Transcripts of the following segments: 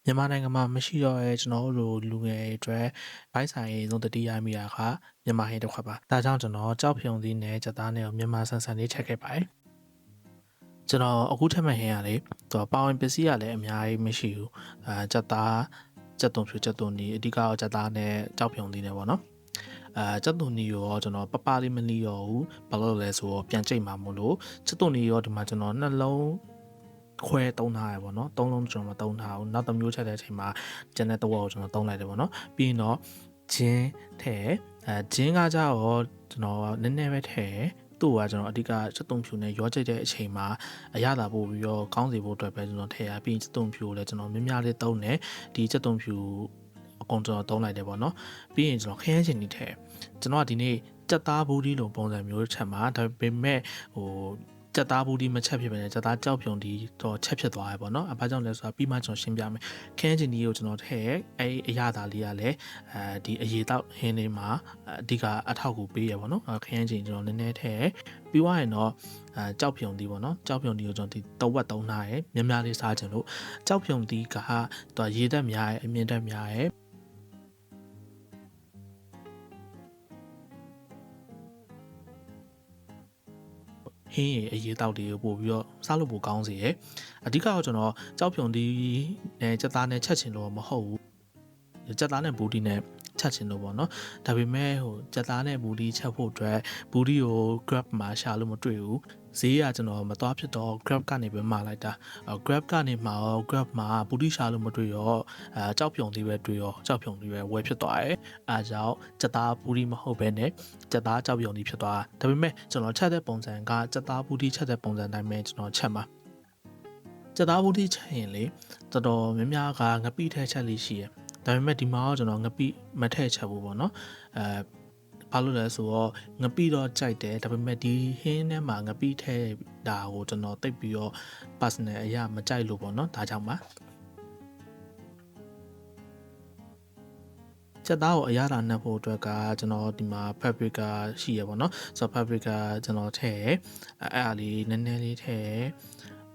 မြန်မာနိုင်ငံမှာမရှိတော့တဲ့ကျွန်တော်တို့လူငယ်တွေအတွက်ဗိုက်ဆိုင်ရေးသုံးသတိရမိတာကမြန်မာဟင်းတစ်ခွက်ပါဒါကြောင့်ကျွန်တော်ကြောက်ဖြုံသီးနဲ့ကြက်သားနဲ့ကိုမြန်မာဆန်ဆန်လေးချက်ခဲ့ပါတယ်ကျွန်တော်အခုထက်မှဟင်းရလေသူကပါဝင်ပစ္စည်းရလည်းအများကြီးမရှိဘူးကြက်သားကြက်သွန်ဖြူကြက်သွန်ဒီအဓိကတော့ကြက်သားနဲ့ကြောက်ဖြုံသီးနဲ့ပေါ့နော်ကြက်သွန်နီရောကျွန်တော်ပပလေးမလီရောဘူးဘာလို့လဲဆိုတော့ပြန်ကြိတ်မှာမို့လို့ကြက်သွန်နီရောဒီမှာကျွန်တော်နှလုံးခွဲသုံးထားရပေါ့နော်သုံးလုံးကျွန်တော်မသုံးထားဘူးနောက်တစ်မျိုးချက်တဲ့အချိန်မှာကျန်တဲ့တစ်ဝက်ကိုကျွန်တော်သုံးလိုက်တယ်ပေါ့နော်ပြီးရင်တော့ဂျင်းထဲဂျင်းကကြတော့ကျွန်တော်နည်းနည်းပဲထည့်သူ့ကကျွန်တော်အဓိကစက်သွန်ဖြူနဲ့ရောကြိတ်တဲ့အချိန်မှာအရသာပို့ပြီးတော့ကောင်းစီဖို့အတွက်ပဲကျွန်တော်ထည့်ရပြီးစက်သွန်ဖြူကိုလည်းကျွန်တော်များများလေးသုံးတယ်ဒီစက်သွန်ဖြူအကုန်ကျွန်တော်သုံးလိုက်တယ်ပေါ့နော်ပြီးရင်ကျွန်တော်ခရမ်းချင်နေထည့်ကျွန်တော်ကဒီနေ့ကြက်သားဘူးဒီလိုပုံစံမျိုးချက်မှာဒါပေမဲ့ကြက်သားဘူးဒီမချက်ဖြစ်ပဲနဲ့ကြက်သားကြောက်ဖြုံဒီတော့ချက်ဖြစ်သွားရပေါ့နော်။ဘာကြောင့်လဲဆိုတာပြီးမှကျွန်တော်ရှင်းပြမယ်။ခင်းချင်ဒီကိုကျွန်တော်ထည့်အရသာလေးကလည်းဒီအရေတောက်ဟင်းလေးမှာအဓိကအထောက်ကူပေးရပေါ့နော်။ခင်းချင်ကျွန်တော်နည်းနည်းထည့်ပြီးွားရင်တော့ကြောက်ဖြုံဒီပေါ့နော်။ကြောက်ဖြုံဒီကိုကျွန်တော်ဒီတဝက်သုံးထားရများများလေးစားချင်လို့ကြောက်ဖြုံဒီကသူရေတက်များရဲ့အမြင့်တက်များရဲ့ဟင်းရည်အရေးတောက်တွေကိုပို့ပြီးတော့စားလို့ပိုကောင်းစေရယ်အဓိကတော့ကျွန်တော်ကြောက်ဖြုံဒီနဲ့ကြက်သားနဲ့ချက်ချင်လို့မဟုတ်ဘူးကြက်သားနဲ့ဘူးဒီနဲ့ချက်ချင်လို့ပေါ့နော်ဒါပေမဲ့ကြက်သားနဲ့ဘူးဒီချက်ဖို့အတွက်ဘူးဒီကို Grab မှာရှာလို့မတွေ့ဘူးဈေးကကျွန်တော်မသွားဖြစ်တော့ Grab ကနေပဲမှာလိုက်တာGrab ကနေမှာရော Grab မှာဘူးဒီရှာလို့မတွေ့ရောကြောက်ဖြုံဒီပဲတွေ့ရောကြောက်ဖြုံဒီပဲဝယ်ဖြစ်သွားတယ်အဲကြောင့်ကြက်သားဘူးဒီမဟုတ်ဘဲနဲ့ကြက်သားကြောက်ဖြုံဒီဖြစ်သွားတာဒါပေမဲ့ကျွန်တော်ချက်တဲ့ပုံစံကကြက်သားဘူးဒီချက်တဲ့ပုံစံတိုင်းပဲကျွန်တော်ချက်မှာကြက်သားဘူးဒီချက်ရင်လေတော်တော်များများကငပိထဲချက်လေးရှိရယ်ဒါပေမဲ့ဒီမှာတော့ကျွန်တော်ငပိမထည့်ချက်ဘူးပေါ့နော်ဘာလို့လဲဆိုတော့ငပိတော့ကြိုက်တယ်ဒါပေမဲ့ဒီဟင်းထဲမှာငပိထည့်တာကိုကျွန်တော်တိတ်ပြီးတော့ personal အရာမကြိုက်လို့ပေါ့နော်ဒါကြောင့်ပါချက်သားကိုအရသာနှက်ဖို့အတွက်ကကျွန်တော်ဒီမှာ paprika ရှိရပေါ့နော်ဆိုတော့ paprika ကျွန်တော်ထည့်အဲ့အားလေးနည်းနည်းလေးထည့်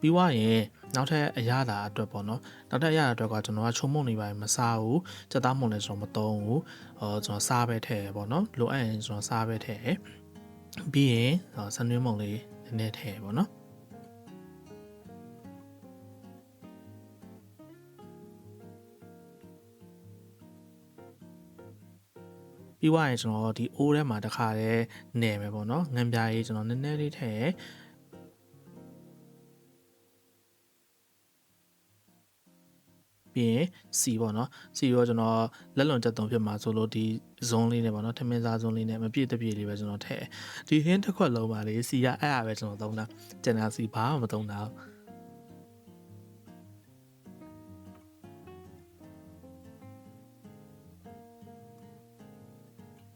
ပြီးွားရင်နောက်ထပ်အရသာအတွက်ပေါ့နော်နောက်ထပ်အရသာအတွက်ကကျွန်တော်ကချုံမုံနေပါမစားဘူးချက်သားမုံလည်းကျွန်တော်မသုံးဘူးကျွန်တော်စားပဲထည့်ပေါ့နော်လိုအပ်ရင်ကျွန်တော်စားပဲထည့်ပြီးရင်ဆန်နွှဲမုံလေးနည်းနည်းထည့်ပေါ့နော်ပြီးွားရင်ကျွန်တော်ဒီအိုးထဲမှာတစ်ခါတည်းနယ်မယ်ပေါ့နော်ငံပြားရေးကျွန်တော်နည်းနည်းလေးထည့်ပြီးရင်စီပေါ့နော်စီရောကျွန်တော်လက်လွန်ချက်သုံးဖြစ်မှာဆိုလို့ဒီဇွန်းလေးနဲ့ပေါ့နော်ထမင်းစားဇွန်းလေးနဲ့မပြည့်တပြည့်လေးပဲကျွန်တော်ထည့်ဒီဟင်းတစ်ခွက်လုံးပါလေစီကအဲ့အပဲကျွန်တော်သုံးတာကျန်တာစီဘာမှမသုံးတာ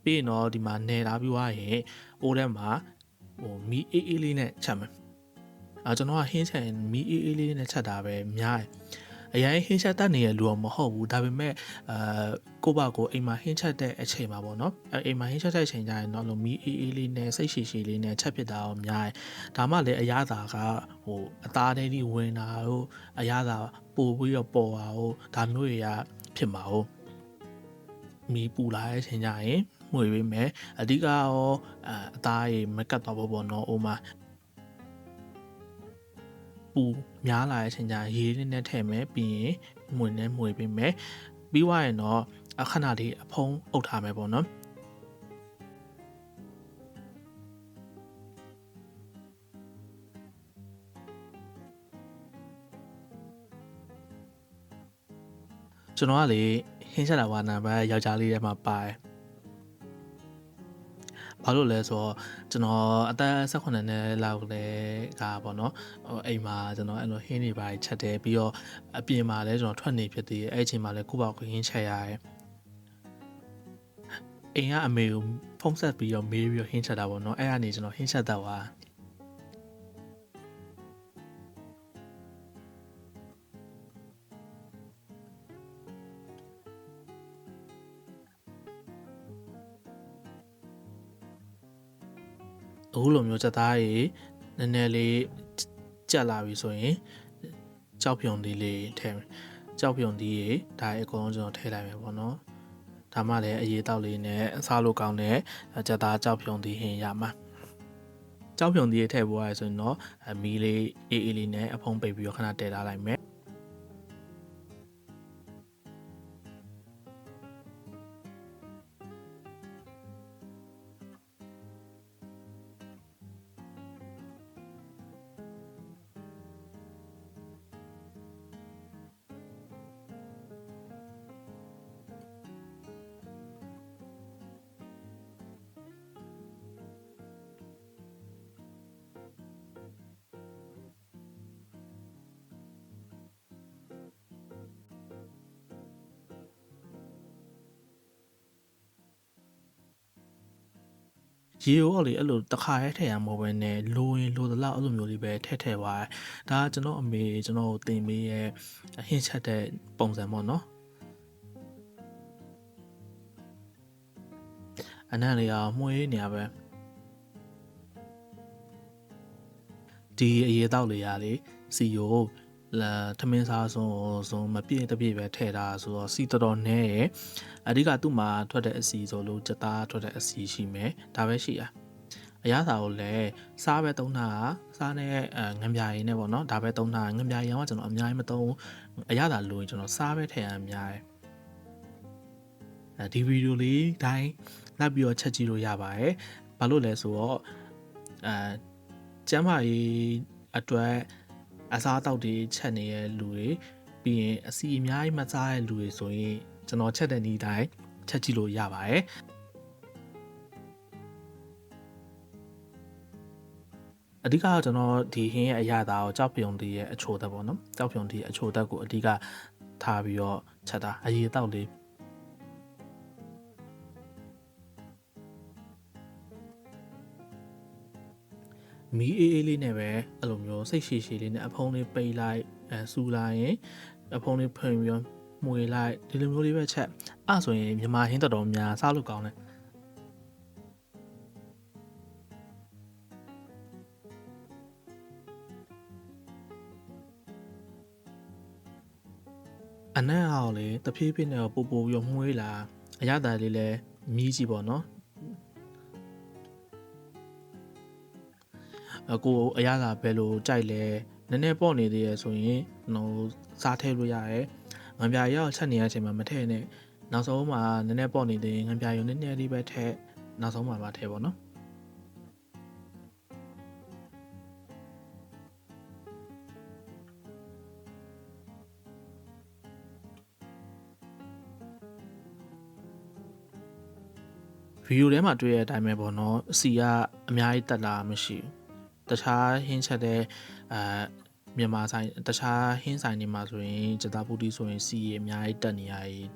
ပြီးရင်တော့ဒီမှာနယ်လာပြီးွားရင်အိုးထဲမှာမီးအေးအေးလေးနဲ့ချက်မယ်ကျွန်တော်ကဟင်းချက်မီးအေးအေးလေးနဲ့ချက်တာပဲများတယ်အရင်ဟင်းချက်တတ်နေတဲ့လူတော့မဟုတ်ဘူးဒါပေမဲ့ကိုယ့်ဘာကိုအိမ်မှာဟင်းချက်တဲ့အချိန်မှာပေါ့နော်အိမ်မှာဟင်းချက်တဲ့အချိန်ကျရင်တော့လို့မီးအေးအေးလေးနဲ့စိတ်ရှည်ရှည်လေးနဲ့ချက်ဖြစ်တာတော့များတယ်ဒါမှလည်းအရသာကအသားထဲကြီးဝင်တာတို့အရသာပို့ပြီးတော့ပေါ်တာတို့ဒါမျိုးတွေကဖြစ်မှာဟုတ်မီးပူလာတဲ့အချိန်ကျရင်မှုရပေးမယ်အဓိကရောအသားရေမကတ်တော့ဘူးပေါ့နော်အိုးမှာပူများလာတဲ့အချိန်ကျရေနဲ့ထည့်မယ်ပြီးရင်မှွေနဲ့မှွေပေးမယ်ပြီးွားရင်တော့အခဏလေးအဖုံးအုပ်ထားမယ်ပေါ့နော်ကျွန်တော်ကလေဟင်းချက်တာပါနံပါတ်ယောက်ျားလေးထဲမှာပါတယ်ဘာလို့လဲဆိုတော့ကျွန်တော်အသက်18နှစ်လောက်လည်းကပေါ့နော်အိမ်မှာကျွန်တော်အဲ့လိုဟင်းတွေပါချက်တယ်ပြီးတော့အပြင်မှာလည်းကျွန်တော်ထွက်နေဖြစ်သေးတယ်အဲ့အချိန်မှာလည်းကိုယ့်ဘာကိုဟင်းချက်ရတယ်အိမ်ကအမေကိုဖုန်းဆက်ပြီးတော့မေးပြီးတော့ဟင်းချက်တာပေါ့နော်အဲ့ကနေကျွန်တော်ဟင်းချက်တော့ပါအခုလိုမျိုးချက်သားတွေနည်းနည်းလေးကြက်လာပြီဆိုရင်ကြောက်ဖြုံလေးထည့်မယ် ကြောက်ပြုံသီးရေဒါအကုန်လုံးကျွန်တော်ထည့်လိုက်မယ်ပေါ့နော်ဒါမှလည်းအရေးတောက်လေးနဲ့စားလို့ကောင်းတဲ့ကြက်သားကြောက်ပြုံသီးဟင်းရမှာကြောက်ပြုံသီးရေထည့်ဖို့ရဆိုရင်တော့မီးလေးအေးအေးလေးနဲ့အဖုံးပိတ်ပြီးတော့ခဏတည်ထားလိုက်မယ်ရေရောလေအဲ့လိုတစ်ခါရဲထည့်ရမှာမဟုတ်ဘဲနဲ့လိုရင်လိုသလောက်အဲ့လိုမျိုးလေးပဲထည့်ပါဒါကကျွန်တော်အမေကျွန်တော်တင်ပေးရဲ့ဟင်းချက်တဲ့ပုံစံပေါ့နော်အနံ့လေးအောင်မှုေးနေရပဲဒီအရေတောက်လေးရလေစီယိုထမင်းစားဆုံးမပြည့်တပြည့်ပဲထည့်တာဆိုတော့စီတော်တော်နဲ့ရဲ့အဓိကသူ့မှာထွက်တဲ့အစီဆိုလို့ကြက်သားထွက်တဲ့အစီရှိမယ်ဒါပဲရှိရအရသာကိုလည်းစားပဲသုံးတာစားနဲ့ငံပြာရည်နဲ့ပေါ့နော်ဒါပဲသုံးတာငံပြာရည်ကကျွန်တော်အများကြီးမသုံးအရသာလို့ကျွန်တော်စားပဲထည့်ရအများတယ်ဒီဗီဒီယိုလေးတိုင်းလိုက်ပြီးတော့ချက်ကြည့်လို့ရပါတယ်ဘာလို့လဲဆိုတော့ကျမ်းမာရေးအတွက်အစားအသောက်တွေချက်နေတဲ့လူတွေပြီးရင်အစီအများကြီးမစားတဲ့လူတွေဆိုရင်ကျွန်တော်ချက်တဲ့နေ့တိုင်းချက်ကြည့်လို့ရပါတယ်အဓိကကျွန်တော်ဒီဟင်းရဲ့အရာသားကိုကြောက်ပြုံတီးရဲ့အချိုသက်ပေါ့နော်ကြောက်ပြုံတီးအချိုသက်ကိုအဓိကထားပြီးတော့ချက်တာအရေးတောက်လေးမီးအေးအေးလေးနဲ့ပဲအဲ့လိုမျိုးစိတ်ရှည်ရှည်လေးနဲ့အဖုံးလေးပိတ်လိုက်စူလိုက်ရင်အဖုံးလေးဖွင့်ပြီးတော့မှုေလိုက်ဒီလိုမျိုးလေးပဲချက်အဲ့ဆိုရင်မြန်မာဟင်းတော်တော်များစားလို့ကောင်းတယ်အနံ့အောင်လေတဖြည်းဖြည်းနဲ့ပို့ပြီးတော့မှုေးလာအရသာလေးလည်းမြည်ကြည့်ပေါ့နော်ကိုအရသာပဲလို့ကြိုက်လဲနည်းနည်းပေါ့နေသေးရဆိုရင်စားထည့်လို့ရတယ်ငံပြာရောက်ချက်နေရချိန်မှာမထည့်နဲ့နောက်ဆုံးမှာနည်းနည်းပေါ့နေသေးရင်ငံပြာရုံနည်းနည်းလေးပဲထည့်နောက်ဆုံးမှာထည့်ပေါ့နော်ဗီဒီယိုထဲမှာတွေ့ရတဲ့အတိုင်းပဲပေါ့နော်အစီကအများကြီးတက်လာမရှိဘူးတခြားဟင်းချက်တဲ့မြန်မာဆိုင်တခြားဟင်းဆိုင်တွေမှာဆိုရင်ဂျတာပူတီဆိုရင်စီအများကြီးတက်နေရည်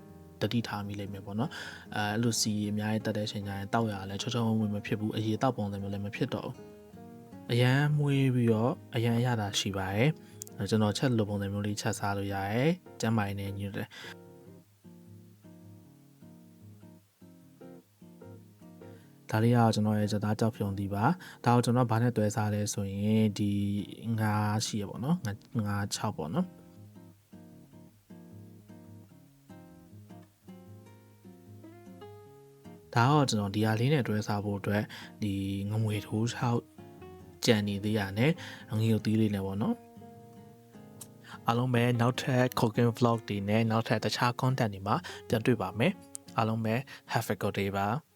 တတိထားမိလိမ့်မယ်ပေါ့နော်အဲ့လိုစီအများကြီးတက်တဲ့အချိန်ကျရင်တောက်ရလဲချောချောဝင်မဖြစ်ဘူးအရေတောက်ပုံစံမျိုးလည်းမဖြစ်တော့ဘူးအရန်မွေးပြီးတော့အရန်ရတာရှိပါတယ်ကျွန်တော်ချက်လိုပုံစံမျိုးလေးချက်စားလို့ရတယ်ကျမ်းမာရေးနဲ့ညွှန်တယ်ဒါလေးကကျွန်တော်ရဲ့ကြက်သားကြောက်ဖြုံသီးပါဒါကိုကျွန်တော်ဘာနဲ့တွဲစားလဲဆိုရင်ဒီငါးရှိရပေါ့နော်ငါး6ပေါ့နော်ဒါတော့ကျွန်တော်ဒီဟာလေးနဲ့တွဲစားဖို့အတွက်ဒီငမွေထိုး6ကြံနေသေးရနဲ့ငရုတ်သီးလေးနဲ့ပေါ့နော်အားလုံးပဲနောက်ထပ် cooking vlog တွေနဲ့နောက်ထပ်တခြား content တွေမှာပြန်တွေ့ပါမယ်အားလုံးပဲ have a good day ပါ